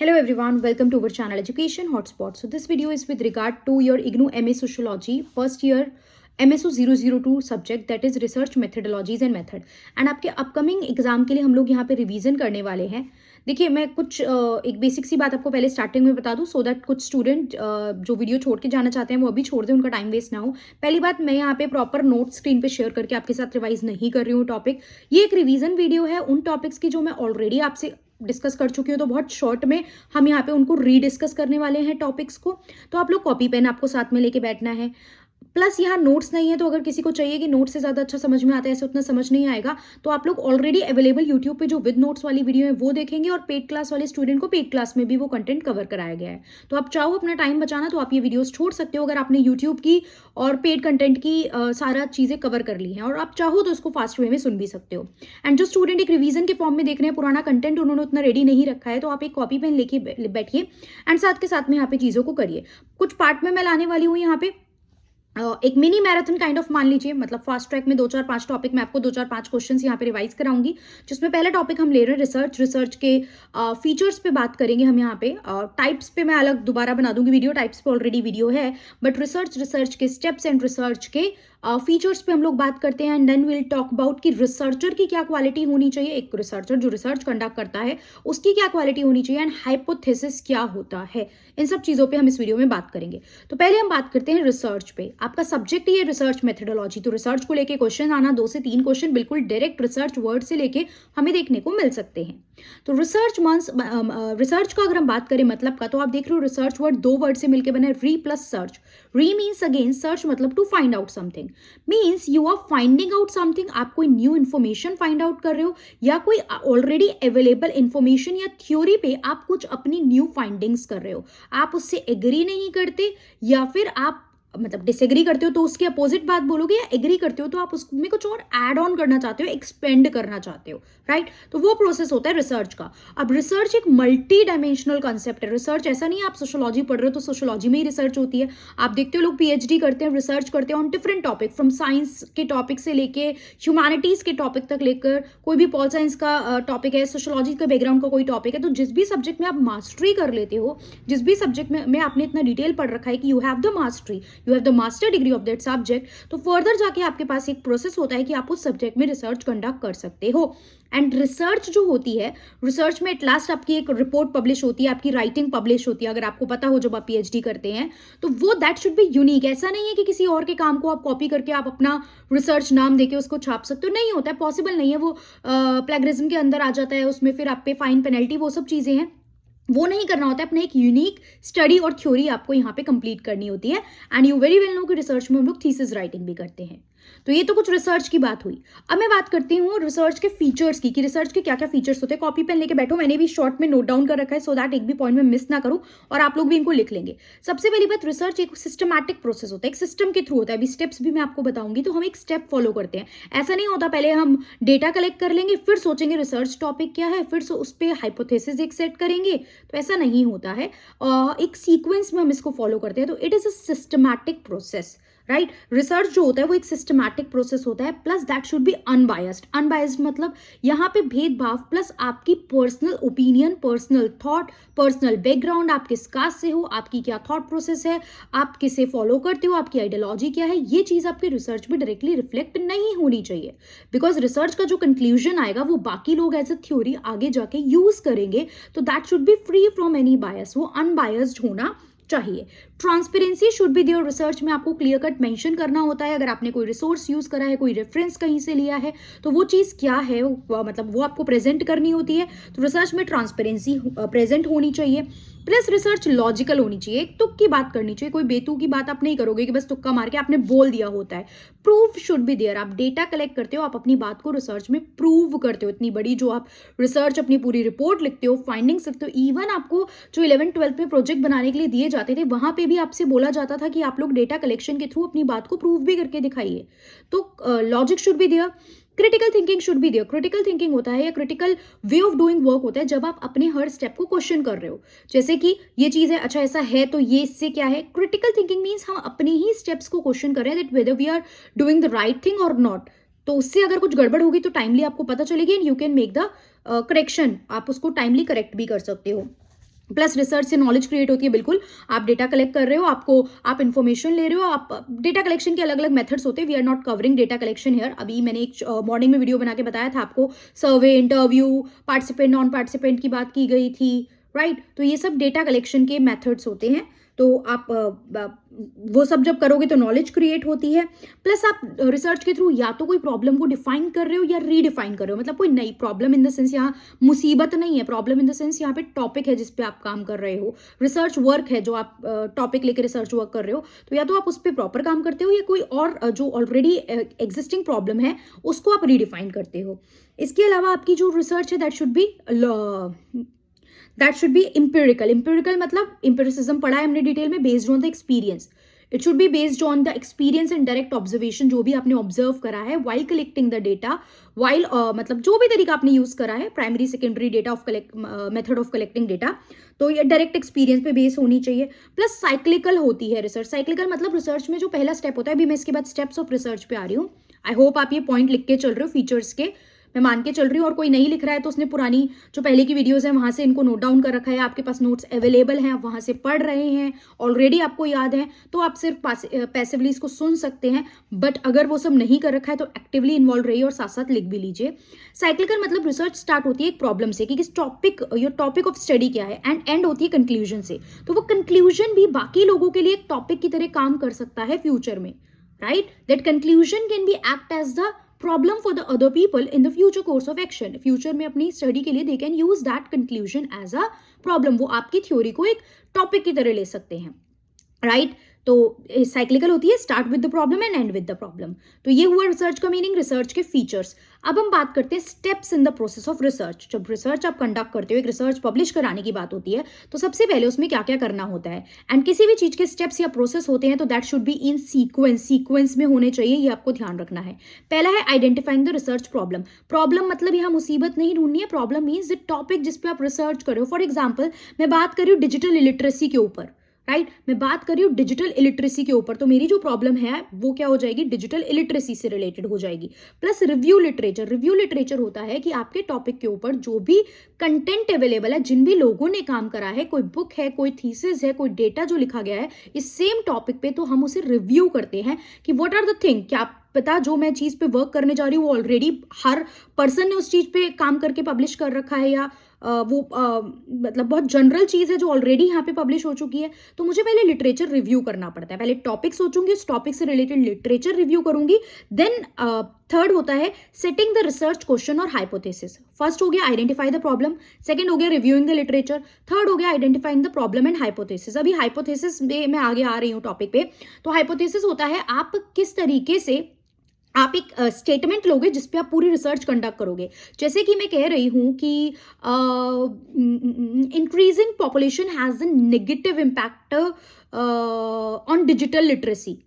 Hello everyone, welcome to our channel Education Hotspot. So this video is with regard to your IGNOU MA Sociology first year MSO 002 subject that is research methodologies and method and आपके upcoming exam के लिए हम लोग यहाँ पे revision करने वाले हैं. देखिए मैं कुछ एक बेसिक सी बात आपको पहले स्टार्टिंग में बता दूं सो दैट कुछ स्टूडेंट जो वीडियो छोड़ के जाना चाहते हैं वो अभी छोड़ दें, उनका टाइम वेस्ट ना हो. पहली बात, मैं यहाँ पे प्रॉपर नोट स्क्रीन पे शेयर करके आपके साथ रिवाइज नहीं कर रही हूँ टॉपिक. ये एक रिवीजन वीडियो है उन टॉपिक्स की जो मैं ऑलरेडी आपसे डिस्कस कर चुकी हूँ, तो बहुत शॉर्ट में हम यहाँ पे उनको रीडिस्कस करने वाले हैं टॉपिक्स को. तो आप लोग कॉपी पेन आपको साथ में लेके बैठना है. प्लस यहाँ नोट्स नहीं है, तो अगर किसी को चाहिए कि नोट्स से ज़्यादा अच्छा समझ में आता है, ऐसे उतना समझ नहीं आएगा, तो आप लोग ऑलरेडी अवेलेबल यूट्यूब पे जो विद नोट्स वाली वीडियो है वो देखेंगे, और पेड क्लास वाले स्टूडेंट को पेड क्लास में भी वो कंटेंट कवर कराया गया है. तो आप चाहो अपना टाइम बचाना तो आप ये वीडियोस छोड़ सकते हो अगर आपने यूट्यूब की और पेड कंटेंट की सारा चीज़ें कवर कर ली हैं, और आप चाहो तो उसको फास्ट वे में सुन भी सकते हो. एंड जो स्टूडेंट एक रिवीजन के फॉर्म में देख रहे हैं, पुराना कंटेंट उन्होंने उतना रेडी नहीं रखा है, तो आप एक कॉपी पेन लेके बैठिए एंड साथ के साथ में यहाँ पे चीज़ों को करिए. कुछ पार्ट में मैं लाने वाली हूँ यहाँ पे एक मिनी मैराथन काइंड ऑफ मान लीजिए, मतलब फास्ट ट्रैक में 2-4-5 टॉपिक में आपको 2-4-5 क्वेश्चंस यहाँ पे रिवाइज कराऊंगी. जिसमें पहला टॉपिक हम ले रहे हैं रिसर्च के फीचर्स पे बात करेंगे हम यहाँ पे. टाइप्स पे मैं अलग दोबारा बना दूंगी वीडियो, टाइप्स पे ऑलरेडी वीडियो है, बट रिसर्च के स्टेप्स एंड रिसर्च के फीचर्स पे हम लोग बात करते हैं. And then will talk about कि रिसर्चर की क्या क्वालिटी होनी चाहिए, एक रिसर्चर जो रिसर्च कंडक्ट करता है उसकी क्या क्वालिटी होनी चाहिए, एंड हाइपोथेसिस क्या होता है. इन सब चीज़ों पे हम इस वीडियो में बात करेंगे. तो पहले हम बात करते हैं रिसर्च पे. आपका सब्जेक्ट ही है रिसर्च मेथडोलॉजी, तो रिसर्च को लेके क्वेश्चन आना 2 से 3 क्वेश्चन बिल्कुल डायरेक्ट रिसर्च वर्ड से लेके हमें देखने को मिल सकते हैं. तो रिसर्च का अगर हम बात करें मतलब का, तो आप देख रहे हो रिसर्च वर्ड 2 वर्ड से मिलकर बना है, re plus search. Re means again search, मतलब to find out something, means you are finding out something. आप कोई न्यू इन्फॉर्मेशन फाइंड आउट कर रहे हो, या कोई ऑलरेडी अवेलेबल इन्फॉर्मेशन या थ्योरी पे आप कुछ अपनी न्यू फाइंडिंग्स कर रहे हो. आप उससे एग्री नहीं करते, या फिर आप मतलब डिसएग्री करते हो तो उसके अपोजिट बात बोलोगे, या एग्री करते हो तो आप उसमें कुछ और ऐड ऑन करना चाहते हो, एक्सपेंड करना चाहते हो, राइट. तो वो प्रोसेस होता है रिसर्च का. अब रिसर्च एक मल्टी डायमेंशनल कॉन्सेप्ट है. रिसर्च ऐसा नहीं है आप सोशोलॉजी पढ़ रहे हो तो सोशोलॉजी में ही रिसर्च होती है. आप देखते हो लोग पीएचडी करते हैं, रिसर्च करते हैं on different topic, from science के टॉपिक से लेके ह्यूमैनिटीज के टॉपिक तक लेकर, कोई भी पॉल साइंस का टॉपिक है, सोशोलॉजी का बैकग्राउंड का कोई टॉपिक है. तो जिस भी सब्जेक्ट में आप मास्टरी कर लेते हो, जिस भी सब्जेक्ट में आपने इतना डिटेल पढ़ रखा है कि you have the mastery, you have the master degree of that subject, तो फर्दर जाके आपके पास एक प्रोसेस होता है कि आप उस सब्जेक्ट में रिसर्च कंडक्ट कर सकते हो. एंड रिसर्च जो होती है, रिसर्च में एट लास्ट आपकी एक रिपोर्ट पब्लिश होती है, आपकी राइटिंग पब्लिश होती है, अगर आपको पता हो जब आप पीएचडी करते हैं, तो वो दैट शुड बी यूनिक. ऐसा नहीं है कि किसी और के काम को आप कॉपी करके आप अपना रिसर्च नाम देके उसको छाप सकते हो, नहीं होता है, पॉसिबल नहीं है. वो प्लेगरिज्म के अंदर आ जाता है, उसमें फिर आप पे फाइन पेनल्टी, वो सब चीजें हैं, वो नहीं करना होता है. अपना एक यूनिक स्टडी और थ्योरी आपको यहाँ पे कंप्लीट करनी होती है. And you very well know कि रिसर्च में हम लोग थीसिस राइटिंग भी करते हैं. तो ये तो कुछ रिसर्च की बात हुई. अब मैं बात करती हूँ रिसर्च के फीचर्स की, कि रिसर्च के क्या क्या फीचर्स होते हैं. कॉपी पेन लेके बैठो, मैंने भी शॉर्ट में नोट डाउन कर रखा है सो दैट एक भी पॉइंट में मिस ना करूँ, और आप लोग भी इनको लिख लेंगे. सबसे पहली बात, रिसर्च एक सिस्टमैटिक प्रोसेस होता है, एक सिस्टम के थ्रू होता है. अभी स्टेप्स भी मैं आपको बताऊंगी, तो हम एक स्टेप फॉलो करते हैं. ऐसा नहीं होता पहले हम डेटा कलेक्ट कर लेंगे, फिर सोचेंगे रिसर्च टॉपिक क्या है, फिर उस पर हाइपोथेसिस एक सेट करेंगे, तो ऐसा नहीं होता है. एक सीक्वेंस में हम इसको फॉलो करते हैं. तो it is a systematic process, right. Research जो होता है वो एक सिस्टमैटिक प्रोसेस होता है. Plus that should B unbiased. Unbiased मतलब यहाँ पे भेदभाव प्लस आपकी personal opinion, personal thought, personal background, आप किस कास्ट से हो, आपकी क्या थॉट प्रोसेस है, आप किसे फॉलो करते हो, आपकी आइडियोलॉजी क्या है, ये चीज आपके रिसर्च में डायरेक्टली रिफ्लेक्ट नहीं होनी चाहिए. बिकॉज रिसर्च का जो कंक्लूजन आएगा वो बाकी लोग एज अ थ्योरी आगे जाके यूज करेंगे. तो that should be free from any bias, वो अनबायस्ड होना चाहिए. Transparency should be there. Research में आपको क्लियर कट मेंशन करना होता है, अगर आपने कोई रिसोर्स यूज करा है, कोई रेफरेंस कहीं से लिया है, तो वो चीज क्या है, मतलब वो आपको प्रेजेंट करनी होती है. तो रिसर्च में ट्रांसपेरेंसी प्रेजेंट होनी चाहिए. प्लस रिसर्च लॉजिकल होनी चाहिए. एक तुक की बात करनी चाहिए, कोई बेतुकी की बात आप नहीं करोगे कि बस तुक्का मार के आपने बोल दिया होता है. Proof should be there. आप डेटा कलेक्ट करते हो, आप अपनी बात को रिसर्च में प्रूव करते हो. इतनी बड़ी जो आप रिसर्च अपनी पूरी रिपोर्ट लिखते हो, फाइंडिंग्स लिखते हो, इवन आपको जो 11th-12th में प्रोजेक्ट बनाने के लिए दिए जाते थे, वहां पे भी आपसे बोला जाता था कि आप लोग डेटा कलेक्शन के थ्रू अपनी बात को प्रूव भी करके दिखाइए. तो logic should be there. Critical thinking should be there. Critical thinking होता है या critical way of doing work होता है जब आप अपने हर स्टेप को क्वेश्चन कर रहे हो. जैसे कि ये चीज है, अच्छा ऐसा है तो ये इससे क्या है. क्रिटिकल थिंकिंग मीन्स हम अपने ही स्टेप्स को क्वेश्चन कर रहे हैं, that whether we are doing the right thing और नॉट. तो उससे अगर कुछ गड़बड़ होगी तो टाइमली आपको पता चलेगी, and you can make the correction. आप उसको टाइमली करेक्ट भी कर सकते हो. प्लस रिसर्च से नॉलेज क्रिएट होती है। बिल्कुल, आप डेटा कलेक्ट कर रहे हो, आप इन्फॉर्मेशन ले रहे हो, आप डेटा कलेक्शन के अलग अलग मेथड्स होते हैं। We are not covering data collection here. अभी मैंने एक मॉर्निंग में वीडियो बना के बताया था आपको, सर्वे, इंटरव्यू, पार्टिसिपेंट, नॉन पार्टिसिपेंट की बात की गई थी, राइट। तो ये सब डेटा कलेक्शन के मेथड्स होते हैं। तो आप वो सब जब करोगे तो नॉलेज क्रिएट होती है। प्लस आप रिसर्च के थ्रू या तो कोई प्रॉब्लम को डिफाइन कर रहे हो या रीडिफाइन कर रहे हो। मतलब कोई नई प्रॉब्लम इन द सेंस यहाँ मुसीबत नहीं है, प्रॉब्लम इन द सेंस यहाँ पे टॉपिक है जिस पे आप काम कर रहे हो, रिसर्च वर्क है जो आप टॉपिक लेके रिसर्च वर्क कर रहे हो। तो या तो आप उस पर प्रॉपर काम करते हो या कोई और जो ऑलरेडी एग्जिस्टिंग प्रॉब्लम है उसको आप रीडिफाइन करते हो। इसके अलावा आपकी जो रिसर्च है that should B empirical. Empirical मतलब इम्पेरिसिज्म पढ़ा है हमने डिटेल में, based on the experience. It should be based on the experience and direct observation, जो भी आपने ऑब्जर्व करा है while collecting the data, while मतलब जो भी तरीका आपने यूज करा है, primary secondary data of method of collecting data, तो ये डायरेक्ट एक्सपीरियंस पे बेस होनी चाहिए। प्लस साइक्लिकल होती है रिसर्च। साइक्लिकल मतलब रिसर्च में जो पहला स्टेप होता है, अभी मैं इसके बाद स्टेप्स ऑफ रिसर्च पे आ रही हूँ। आई होप आप ये पॉइंट लिख के चल रहे हो फीचर्स के, मैं मान के चल रही हूँ। और कोई नहीं लिख रहा है तो उसने पुरानी जो पहले की वीडियोस हैं वहां से इनको नोट डाउन कर रखा है, आपके पास नोट्स अवेलेबल हैं, आप वहां से पढ़ रहे हैं, ऑलरेडी आपको याद है, तो आप सिर्फ पैसिवली इसको सुन सकते हैं। बट अगर वो सब नहीं कर रखा है तो एक्टिवली इन्वॉल्व रहिए और साथ साथ लिख भी लीजिए। साइक्लिकल मतलब रिसर्च स्टार्ट होती है एक प्रॉब्लम से कि किस topic, your topic of study क्या है, एंड एंड होती है कंक्लूजन से। तो वो कंक्लूजन भी बाकी लोगों के लिए एक टॉपिक की तरह काम कर सकता है फ्यूचर में, right. That conclusion can be act as the problem for the other people in the future course of action. Future में अपनी स्टडी के लिए they can use that conclusion as a problem. वो आपकी थ्योरी को एक topic की तरह ले सकते हैं, राइट। तो साइक्लिकल होती है, start with the problem and and with the problem. तो ये हुआ रिसर्च का मीनिंग, रिसर्च के फीचर्स। अब हम बात करते हैं steps in the process of research. जब रिसर्च आप कंडक्ट करते हो, एक रिसर्च पब्लिश कराने की बात होती है, तो सबसे पहले उसमें क्या क्या करना होता है, एंड किसी भी चीज के स्टेप्स या प्रोसेस होते हैं तो that should be in sequence में होने चाहिए, ये आपको ध्यान रखना है। पहला है identifying the research problem. Problem मतलब यहाँ मुसीबत नहीं ढूंढनी है, प्रॉब्लम मीन्स द टॉपिक जिस पे आप रिसर्च कर रहे हो। फॉर एग्जाम्पल मैं बात कर रही हूँ डिजिटल इलिटरेसी के ऊपर, राइट। मैं बात कर रही हूँ डिजिटल इलिटरेसी के ऊपर, तो मेरी जो प्रॉब्लम है वो क्या हो जाएगी, डिजिटल इलिटरेसी से रिलेटेड हो जाएगी। Plus review literature. Review literature होता है कि आपके टॉपिक के ऊपर जो भी कंटेंट अवेलेबल है, जिन भी लोगों ने काम करा है, कोई बुक है, कोई थीसिस है, कोई डेटा जो लिखा गया है इस सेम टॉपिक पे, तो हम उसे रिव्यू करते हैं कि व्हाट आर द थिंग, क्या पता जो मैं चीज पे वर्क करने जा रही हूँ वो ऑलरेडी हर पर्सन ने उस चीज पे काम करके पब्लिश कर रखा है, या मतलब बहुत जनरल चीज है जो ऑलरेडी यहाँ पे पब्लिश हो चुकी है। तो मुझे पहले लिटरेचर रिव्यू करना पड़ता है। पहले टॉपिक सोचूंगी, उस टॉपिक से रिलेटेड लिटरेचर रिव्यू करूंगी। देन थर्ड होता है सेटिंग द रिसर्च क्वेश्चन और हाइपोथेसिस। फर्स्ट हो गया आइडेंटिफाई द प्रॉब्लम, सेकंड हो गया रिव्यूइंग द लिटरेचर, थर्ड हो गया identifying the problem and hypothesis. अभी हाइपोथेसिस में मैं आगे आ रही हूँ टॉपिक पे। तो हाइपोथेसिस होता है आप किस तरीके से आप एक स्टेटमेंट लोगे जिसपे आप पूरी रिसर्च कंडक्ट करोगे। जैसे कि मैं कह रही हूं कि increasing population has a negative impact on digital literacy.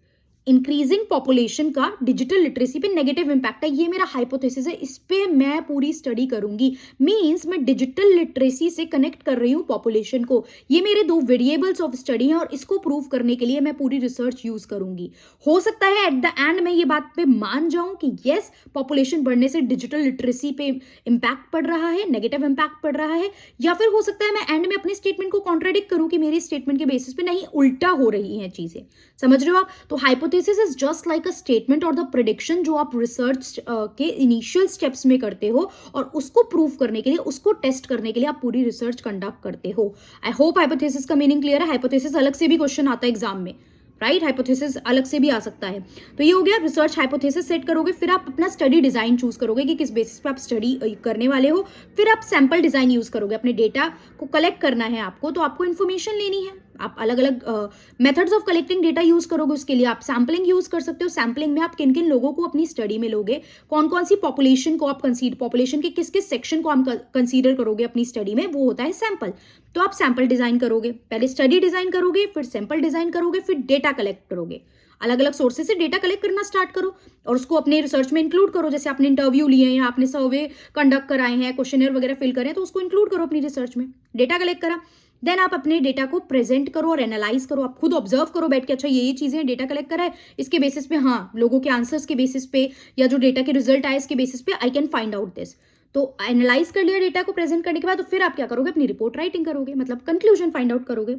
Increasing population का डिजिटल लिटरेसी पे नेगेटिव इंपैक्ट है, ये मेरा हाइपोथेसिस है, इस पे मैं पूरी स्टडी करूंगी। मींस मैं डिजिटल लिटरेसी से कनेक्ट कर रही हूँ पॉपुलेशन को। ये मेरे दो वेरिएबल्स ऑफ स्टडी हैं और इसको प्रूव करने के लिए मैं पूरी रिसर्च यूज करूंगी। हो सकता है एट द एंड मैं ये बात पे मान जाऊं कि यस पॉपुलेशन बढ़ने से डिजिटल लिटरेसी पे इंपैक्ट पड़ रहा है, नेगेटिव इंपैक्ट पड़ रहा है, या फिर हो सकता है मैं एंड में अपने स्टेटमेंट को कॉन्ट्राडिक्ट करूं कि मेरी स्टेटमेंट के बेसिस पे नहीं, उल्टा हो रही हैं चीजें। समझ रहे हो आप? तो hypothesis is just like a statement और द प्रेडिक्शन जो आप रिसर्च के इनिशियल स्टेप्स में करते हो, और उसको प्रूव करने के लिए, उसको टेस्ट करने के लिए आप पूरी रिसर्च कंडक्ट करते हो। आई होप हाइपोथेसिस का मीनिंग क्लियर है। हाइपोथेसिस अलग से भी क्वेश्चन आता है एग्जाम में, राइट। हाइपोथेसिस अलग से भी आ सकता है। तो ये हो गया रिसर्च हाइपोथेसिस सेट करोगे, फिर आप अपना स्टडी डिजाइन चूज करोगे कि किस बेसिस पे आप स्टडी करने वाले हो। फिर आप सैंपल डिजाइन यूज करोगे, अपने डेटा को कलेक्ट करना है आपको, तो आपको इन्फॉर्मेशन लेनी है। आप अलग अलग methods of collecting data use करोगे। उसके लिए आप सैम्पलिंग यूज कर सकते हो। सैम्पलिंग में आप किन किन लोगों को अपनी स्टडी में लोगे, कौन कौन सी पॉपुलेशन को आप पॉपुलेशन के किस किस सेक्शन को आप कंसीडर करोगे अपनी स्टडी में, वो होता है सैंपल। तो आप सैंपल डिजाइन करोगे, पहले स्टडी डिजाइन करोगे, फिर सैंपल डिजाइन करोगे, फिर डेटा कलेक्ट करोगे। अलग अलग सोर्सेज से डेटा कलेक्ट करना स्टार्ट करो और उसको अपने रिसर्च में इंक्लूड करो। जैसे आपने इंटरव्यू लिए हैं या आपने सर्वे कंडक्ट कराए हैं, क्वेश्चनर वगैरह फिल करे हैं, तो उसको इंक्लूड करो अपनी रिसर्च में। डेटा कलेक्ट करा, देन आप अपने डेटा को प्रेजेंट करो और एनालाइज करो। आप खुद ऑब्जर्व करो बैठ के, अच्छा ये चीजें डेटा कलेक्ट करा है, इसके बेसिस पे, हाँ लोगों के आंसर्स के बेसिस पे या जो डेटा के रिजल्ट आए इसके बेसिस पे I can find out this. तो एनालाइज कर लिया डेटा को प्रेजेंट करने के बाद, तो फिर आप क्या करोगे, अपनी रिपोर्ट राइटिंग करोगे, मतलब कंक्लूजन फाइंड आउट करोगे,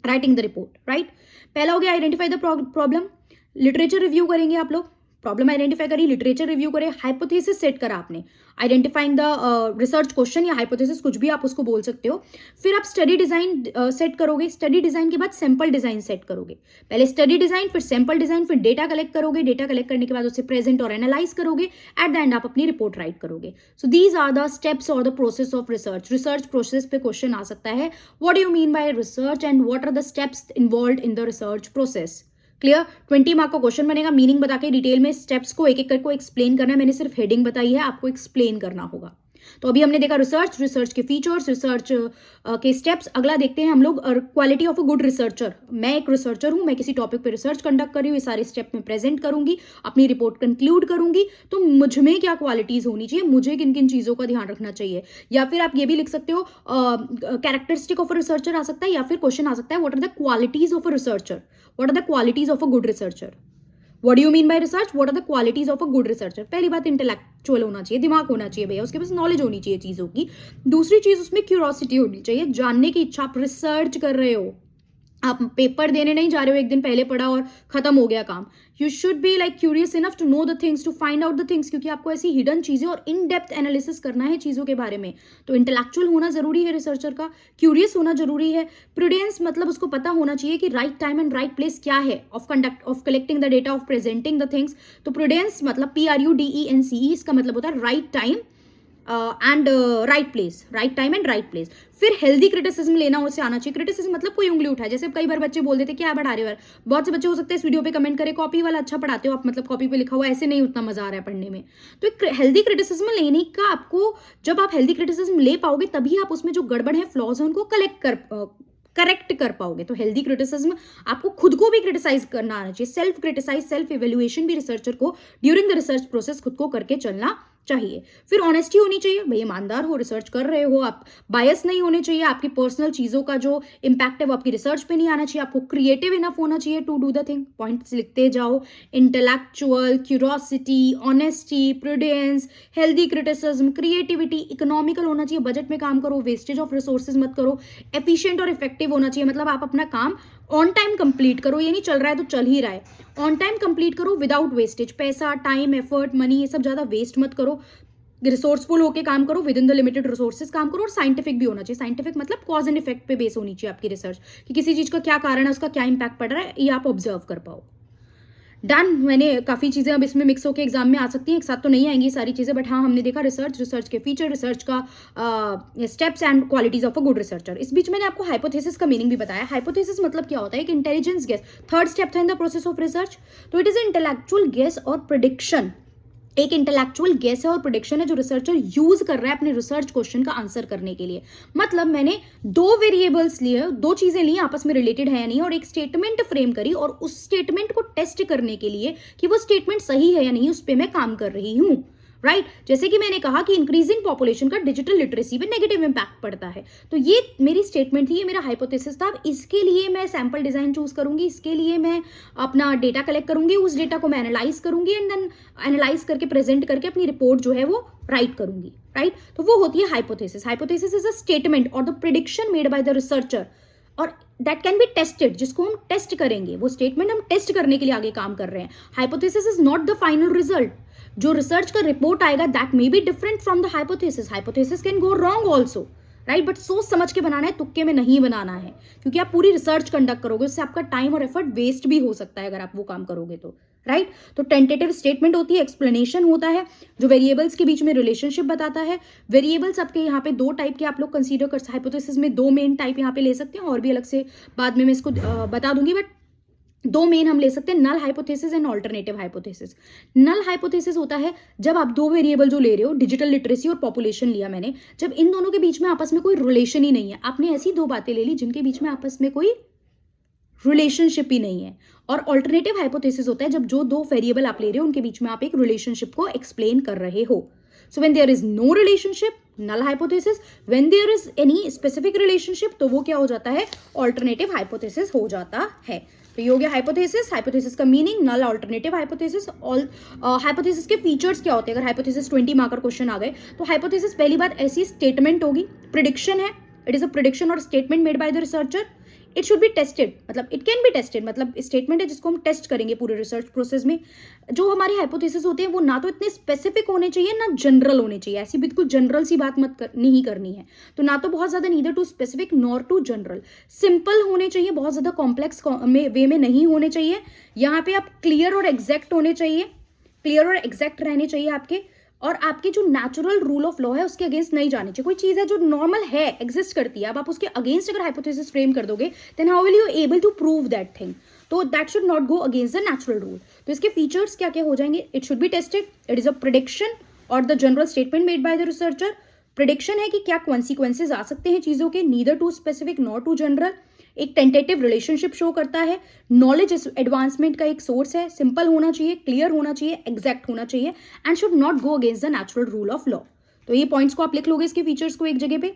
राइटिंग द रिपोर्ट, राइट। पहला हो गया identify the problem, literature review करेंगे आप लोग, प्रॉब्लम आइडेंटिफाई करी, लिटरेचर रिव्यू करे, हाइपोथेसिस सेट करा आपने, आइडेंटिफाइंग द रिसर्च क्वेश्चन या हाइपोथेसिस, कुछ भी आप उसको बोल सकते हो। फिर आप स्टडी डिजाइन सेट करोगे, स्टडी डिजाइन के बाद सैंपल डिजाइन सेट करोगे, पहले स्टडी डिजाइन, फिर सैंपल डिजाइन, फिर डेटा कलेक्ट करोगे, डेटा कलेक्ट करने के बाद उसे प्रेजेंट और एनालाइज करोगे, एट द एंड आप अपनी रिपोर्ट राइट करोगे। So these are the steps और the process of research. Research process पे क्वेश्चन आ सकता है, what do you mean by research and what are the steps involved in the research process. Clear. 20 mark का question बनेगा, meaning बता के detail में स्टेप्स को एक एक करके एक्सप्लेन करना है। मैंने सिर्फ हेडिंग बताई है, आपको एक्सप्लेन करना होगा। तो अभी हमने देखा रिसर्च, रिसर्च के फीचर्स, रिसर्च के स्टेप्स। अगला देखते हैं हम लोग quality of a good researcher. मैं एक रिसर्चर हूं, मैं किसी टॉपिक पे रिसर्च कंडक्ट कर रही हूँ, ये सारे स्टेप में प्रेजेंट करूंगी, अपनी रिपोर्ट कंक्लूड करूंगी, तो मुझ में क्या क्वालिटीज होनी चाहिए, मुझे किन किन चीजों का ध्यान रखना चाहिए। या फिर आप ये भी लिख सकते हो, कैरेक्टरिस्टिक ऑफ अ रिसर्चर आ सकता है, या फिर क्वेश्चन आ सकता है, what are the qualities of a researcher, what are the qualities of a good researcher. What do you mean by research? What are the qualities of a good researcher? पहली बात इंटेलेक्चुअल होना चाहिए, दिमाग होना चाहिए भैया, उसके पास नॉलेज होनी चाहिए चीज़ों की। दूसरी चीज़, उसमें क्यूरोसिटी होनी चाहिए, जानने की इच्छा। आप रिसर्च कर रहे हो, आप पेपर देने नहीं जा रहे हो, एक दिन पहले पढ़ा और खत्म हो गया काम। You should be like curious enough to know the things, to find out the things, क्योंकि आपको ऐसी हिडन चीजें और इन डेप्थ एनालिसिस करना है चीजों के बारे में। तो इंटेलेक्चुअल होना जरूरी है रिसर्चर का, क्यूरियस होना जरूरी है। प्रूडेंस मतलब उसको पता होना चाहिए कि right time and right place क्या है of conduct of collecting the data, of presenting the things. तो प्रूडेंस मतलब PRUDENCE, इसका मतलब होता है right time and right place, right time and right place. फिर हेल्दी क्रिटिसिज्म लेना उसे आना चाहिए। क्रिटिसिज्म मतलब कोई उंगली उठाए, जैसे कई बार बच्चे बोल देते क्या पढ़ा रहे हो यार। बहुत से बच्चे हो सकते हैं इस वीडियो पे कमेंट करे, कॉपी वाला अच्छा पढ़ाते हो आप, मतलब कॉपी पे लिखा हुआ ऐसे नहीं उतना मजा आ रहा है पढ़ने में। तो एक हेल्दी क्रिटिसिज्म लेने का आपको, जब आप हेल्दी क्रिटिसिज्म ले पाओगे तभी आप उसमें जो गड़बड़ है, फ्लॉज है, उनको करेक्ट कर पाओगे। तो हेल्दी क्रिटिसिज्म, आपको खुद को भी क्रिटिसाइज करना आना चाहिए, सेल्फ क्रिटिसाइज, सेल्फ इवेल्युएशन भी रिसर्चर को ड्यूरिंग द रिसर्च प्रोसेस खुद को करके चलना चाहिए। फिर ऑनेस्टी होनी चाहिए, भाई ईमानदार हो, रिसर्च कर रहे हो आप, बायस नहीं होने चाहिए, आपकी पर्सनल चीजों का जो इंपैक्ट है वो आपकी रिसर्च पे नहीं आना चाहिए। आपको क्रिएटिव इनफ होना चाहिए to do the thing, points लिखते जाओ, intellectual, curiosity, honesty, prudence, healthy criticism, creativity, economical होना चाहिए, बजट में काम करो, वेस्टेज ऑफ रिसोर्सेज मत करो, एफिशिएंट और इफेक्टिव होना चाहिए, मतलब आप अपना काम ऑन टाइम कंप्लीट करो, ये नहीं चल रहा है तो चल ही रहा है, ऑन टाइम कंप्लीट करो विदाउट वेस्टेज, पैसा, टाइम, एफर्ट, मनी, ये सब ज्यादा वेस्ट मत करो, रिसोर्सफुल होकर काम करो, with in the limited resources काम करो, और साइंटिफिक भी होना चाहिए। साइंटिफिक मतलब कॉज एंड इफेक्ट पे बेस होनी चाहिए आपकी रिसर्च, कि किसी चीज का क्या कारण है, उसका क्या इंपैक्ट पड़ रहा है, ये आप ऑब्जर्व कर पाओ। डन। मैंने काफ़ी चीज़ें अब इसमें मिक्स होकर एग्जाम में आ सकती हैं, एक साथ तो नहीं आएंगी सारी चीज़ें, बट हाँ हमने देखा रिसर्च, रिसर्च के फीचर, रिसर्च का steps and qualities of a good researcher. इस बीच मैंने आपको हाइपोथेसिस का मीनिंग भी बताया। हाइपोथेसिस मतलब क्या होता है, एक इंटेलिजेंस गेस, थर्ड स्टेप था in the process of research. तो इट इज इंटेलेक्चुअल गेस और प्रेडिक्शन, एक इंटेलेक्चुअल गेस है और प्रेडिक्शन है जो रिसर्चर यूज कर रहा है अपने रिसर्च क्वेश्चन का आंसर करने के लिए। मतलब मैंने दो वेरिएबल्स लिए, दो चीजें ली, आपस में रिलेटेड है या नहीं, और एक स्टेटमेंट फ्रेम करी, और उस स्टेटमेंट को टेस्ट करने के लिए कि वो स्टेटमेंट सही है या नहीं, उस पर मैं काम कर रही हूं, राइट। जैसे कि मैंने कहा कि इंक्रीजिंग पॉपुलेशन का डिजिटल लिटरेसी पे नेगेटिव इंपैक्ट पड़ता है, तो ये मेरी स्टेटमेंट थी, ये मेरा हाइपोथेसिस था। अब इसके लिए मैं सैंपल डिजाइन चूज करूंगी, इसके लिए मैं अपना डेटा कलेक्ट करूंगी, उस डेटा को मैं एनालाइज करूंगी, एंड देन एनालाइज करके प्रेजेंट करके अपनी रिपोर्ट जो है वो राइट करूंगी, राइट। तो वो होती है hypothesis. Hypothesis is a statement और the prediction made by the researcher, और दैट कैन बी टेस्टेड, जिसको हम टेस्ट करेंगे, वो स्टेटमेंट हम टेस्ट करने के लिए आगे काम कर रहे हैं। Hypothesis is not the final result, जो रिसर्च का रिपोर्ट आएगा that may be different from the hypothesis, hypothesis can go wrong also, right. But सोच समझ के बनाना है, तुक्के में नहीं बनाना है, क्योंकि आप पूरी रिसर्च कंडक्ट करोगे, उससे आपका टाइम और एफर्ट वेस्ट भी हो सकता है अगर आप वो काम करोगे तो, राइट। तो टेंटेटिव स्टेटमेंट होती है, एक्सप्लेनेशन होता है जो वेरिएबल्स के बीच में रिलेशनशिप बताता है। वेरिएबल्स आपके यहाँ पे दो टाइप के आप लोग कंसीडर कर, हाइपोथेसिस में दो मेन टाइप यहाँ पे ले सकते हैं, और भी अलग से बाद में मैं इसको बता दूंगी, बट दो मेन हम ले सकते हैं, null hypothesis and alternative hypothesis. Null hypothesis होता है जब आप दो वेरिएबल जो ले रहे हो, डिजिटल लिटरेसी और पॉपुलेशन लिया मैंने, जब इन दोनों के बीच में आपस में कोई रिलेशन ही नहीं है, आपने ऐसी दो बातें ले ली जिनके बीच में आपस में कोई रिलेशनशिप ही नहीं है। और ऑल्टरनेटिव हाइपोथेसिस होता है जब जो दो वेरिएबल आप ले रहे हो उनके बीच में आप एक रिलेशनशिप को एक्सप्लेन कर रहे हो। So when there is no relationship, null hypothesis, when there is any specific relationship तो वो क्या हो जाता है, ऑल्टरनेटिव हाइपोथेसिस हो जाता है। तो ये हो गया हाइपोथेसिस, हाइपोथेसिस का मीनिंग, नल ऑल्टरनेटिव हाइपोथेसिस। ऑल हाइपोथेसिस के फीचर्स क्या होते हैं, अगर हाइपोथेसिस 20 मार्कर क्वेश्चन आ गए तो हाइपोथेसिस पहली बात ऐसी स्टेटमेंट होगी, प्रिडिक्शन है, इट इज अ प्रिडिक्शन और statement made by the researcher, it should be tested, मतलब इट कैन बी टेस्टेड, मतलब स्टेटमेंट है जिसको हम टेस्ट करेंगे पूरे रिसर्च प्रोसेस में। जो हमारी हाइपोथेसिस होते हैं वो ना तो इतने स्पेसिफिक होने चाहिए ना जनरल होने चाहिए, ऐसी बिल्कुल जनरल सी बात नहीं करनी है। तो ना तो बहुत ज्यादा neither too specific nor too general, simple होने चाहिए, बहुत ज्यादा कॉम्प्लेक्स वे में नहीं होने चाहिए। यहाँ पे आप क्लियर और एग्जैक्ट होने चाहिए, क्लियर और एग्जैक्ट रहने चाहिए आपके, और आपके जो नेचुरल रूल ऑफ लॉ है उसके अगेंस्ट नहीं जाने चाहिए। कोई चीज है जो नॉर्मल है, एग्जिस्ट करती है, अब आप उसके अगेंस्ट अगर हाइपोथेसिस फ्रेम कर दोगे then how will you able to prove that thing, तो that should not go against the natural rule. तो इसके फीचर्स क्या क्या हो जाएंगे, it should be tested, it is a prediction और the general statement made by the researcher. Prediction है कि क्या कॉन्सिक्वेंसेज आ सकते हैं चीजों के, neither too specific nor too general. एक टेंटेटिव रिलेशनशिप शो करता है, नॉलेज एडवांसमेंट का एक सोर्स है, सिंपल होना चाहिए, क्लियर होना चाहिए, एग्जैक्ट होना चाहिए and should not go against the natural rule of law. तो ये पॉइंट्स को आप लिख लोगे, इसके फीचर्स को एक जगह पे।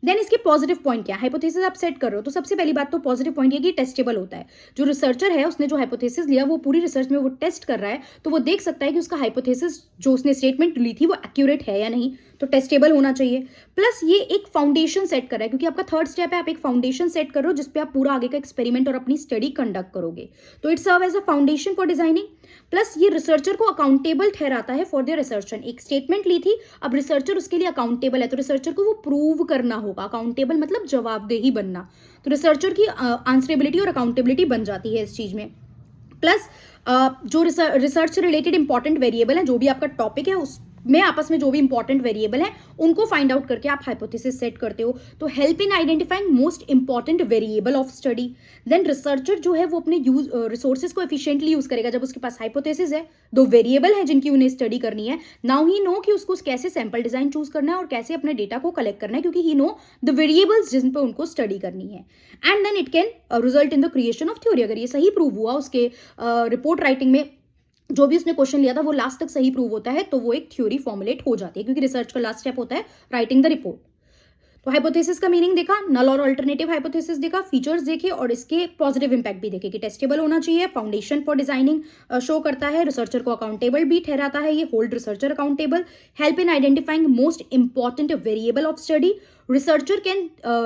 देन इसके पॉजिटिव पॉइंट क्या है, हाइपोथेसिस आप सेट कर रहे हो तो सबसे पहली बात तो पॉजिटिव पॉइंट ये कि टेस्टेबल होता है। जो रिसर्चर है उसने जो हाइपोथेसिस लिया वो पूरी रिसर्च में वो टेस्ट कर रहा है, तो वो देख सकता है कि उसका हाइपोथेसिस जो उसने स्टेटमेंट ली थी वो एक्यूरेट है या नहीं, तो टेस्टेबल होना चाहिए। प्लस ये एक फाउंडेशन सेट कर रहा है, क्योंकि आपका थर्ड स्टेप है, आप एक फाउंडेशन सेट कर रहे हो जिसपे आप पूरा आगे का एक्सपेरिमेंट और अपनी स्टडी कंडक्ट करोगे, तो it serve as a foundation for designing. Plus ये रिसर्चर को अकाउंटेबल ठहराता है फॉर द रिसर्च। एक स्टेटमेंट ली थी, अब रिसर्चर उसके लिए अकाउंटेबल है, तो रिसर्चर को वो प्रूव करना होगा, अकाउंटेबल मतलब जवाबदेही बनना, तो रिसर्चर की आंसरेबिलिटी और अकाउंटेबिलिटी बन जाती है इस चीज में। प्लस जो रिसर्च से रिलेटेड इंपॉर्टेंट वेरिएबल है, जो भी आपका टॉपिक है उसमें आपस में जो भी इंपॉर्टेंट वेरिएबल है उनको फाइंड आउट करके आप हाइपोथेसिस सेट करते हो, तो help in identifying most important variable of study. Then researcher जो है वो अपने यूज रिसोर्सेज को एफिशिएंटली यूज करेगा जब उसके पास हाइपोथेसिस है, दो वेरिएबल है जिनकी उन्हें स्टडी करनी है। नाउ ही नो कि उसको कैसे सैंपल डिजाइन चूज करना है और कैसे अपने डेटा को कलेक्ट करना है, क्योंकि ही नो द वेरिएबल्स जिन पे उनको स्टडी करनी है। And then it can result in the creation of theory. अगर ये सही प्रूव हुआ उसके रिपोर्ट राइटिंग में, जो भी उसने क्वेश्चन लिया था वो लास्ट तक सही प्रूव होता है, तो वो एक थ्योरी फॉर्मुलेट हो जाती है, क्योंकि रिसर्च का लास्ट स्टेप होता है राइटिंग द रिपोर्ट। तो हाइपोथेसिस का मीनिंग देखा, नल और अल्टरनेटिव हाइपोथेसिस देखा, फीचर्स देखे और इसके पॉजिटिव इंपैक्ट भी देखे कि टेस्टेबल होना चाहिए, फाउंडेशन फॉर डिजाइनिंग शो करता है, रिसर्चर को अकाउंटेबल भी ठहराता है, ये hold researcher accountable, help in identifying most important variable of study, researcher can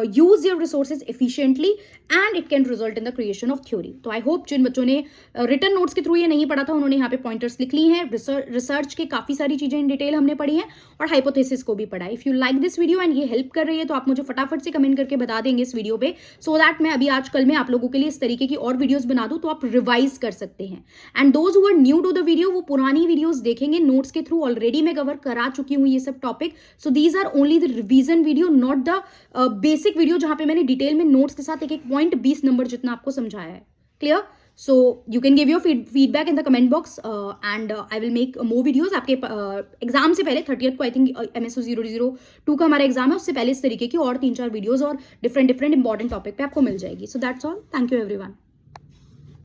use your resources efficiently and it can result in the creation of theory। तो I hope जिन बच्चों ने रिटर्न नोट्स के through ये नहीं पढ़ा था उन्होंने यहाँ पे पॉइंटर्स लिख ली हैं, रिसर्च के काफी सारी चीजें इन डिटेल हमने पढ़ी हैं और हाइपोथेसिस को भी पढ़ा है। If you like this video and ये हेल्प कर रही है तो आप मुझे फटाफट से कमेंट करके बता देंगे इस वीडियो पे, सो दैट मैं अभी आजकल में आप लोगों के लिए इस तरीके की और वीडियोज बना दूं तो आप रिवाइज कर सकते हैं। And those who are new to the video वो पुरानी वीडियोज देखेंगे, नोट्स के थ्रू ऑलरेडी मैं कवर करा चुकी हूँ ये सब topic, so these are only the revision video, not the basic video जहां पे मैंने डिटेल में नोट्स के साथ एक एक पॉइंट 20 नंबर जितना आपको समझाया है। Clear? So you can give your feedback in the comment box and I will make more videos. आपके एग्जाम से पहले 30th को आई थिंक MSO 002 का हमारा एग्जाम है, उससे पहले इस तरीके की और 3-4 वीडियोज और डिफरेंट इंपॉर्टेंट टॉपिक पे आपको मिल जाएगी। So that's all, thank you everyone.